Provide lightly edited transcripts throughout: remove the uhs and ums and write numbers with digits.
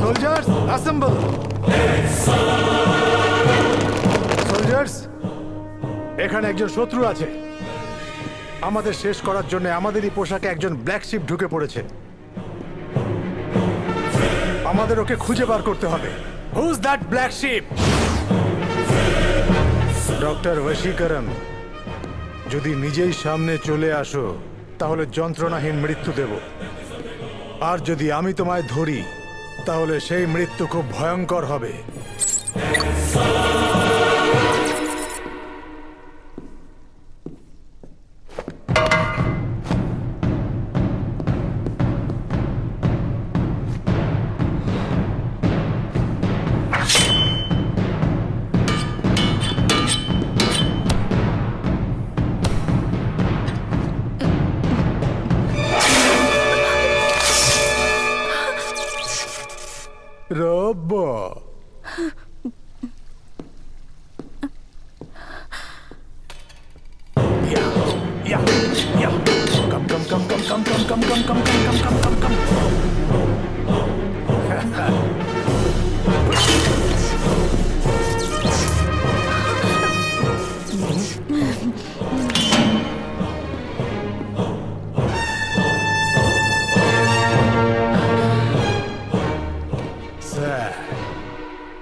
Soldiers assemble. Soldiers, এখানে একজন শত্রু আছে। আমাদের শেষ করার জন্য আমাদেরই পোশাকে একজন ব্ল্যাক শিপ ঢুকে পড়েছে। আমাদের ওকে খুঁজে বার করতে হবে। Who's that black sheep? Doctor বশীকরণ, যদি নিজেই সামনে চলে আসো তাহলে যন্ত্রণাহীন মৃত্যু দেব, আর যদি আমি তোমায় ধরি তাহলে সেই মৃত্যু খুব ভয়ঙ্কর হবে। রব্বা,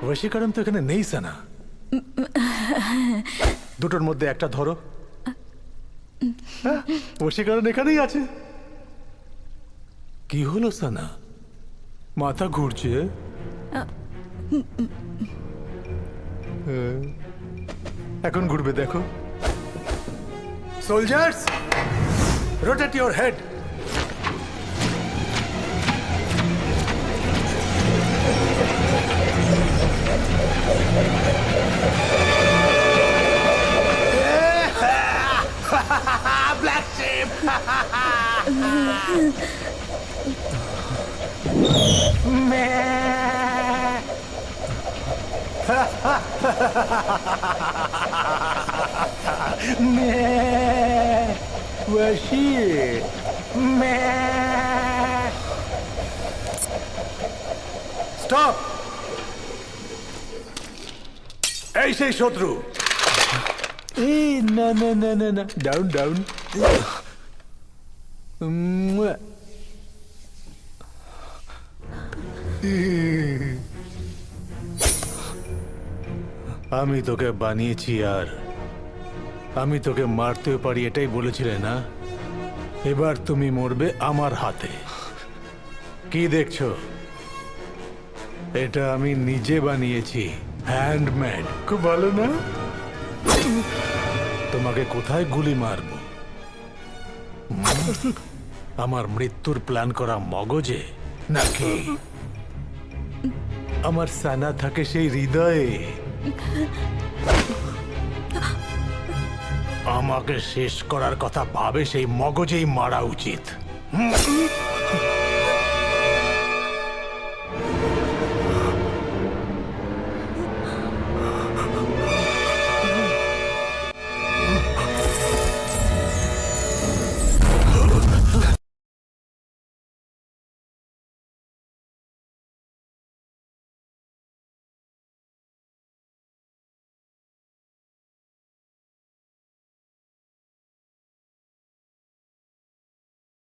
বশীকরণ তো এখানে নেই সানা। দুটোর মধ্যে একটা ধরো। বশীকরণ এখানেই আছে। কি হলো সানা, মাথা ঘুরছে? এখন ঘুরবে, দেখো। Soldiers, rotate your head. Black sheep! Stop! এই সেই শত্রু। না না না না না, ডাউন ডাউন। আমি তোকে বানিয়েছি আর আমি তোকে মারতেও পারি, এটাই বলেছিলে না? এবার তুমি মরবে আমার হাতে। কি দেখছো? এটা আমি নিজে বানিয়েছি, হ্যান্ডমেড। খুব ভালো না? তোমাকে কোথায় গুলি মারবো? আমার মৃত্যুর প্ল্যান করা মগজে, নাকি আমার সানা থাকে সেই হৃদয়ে? আমাকে শেষ করার কথা ভাবে সেই মগজেই মারা উচিত।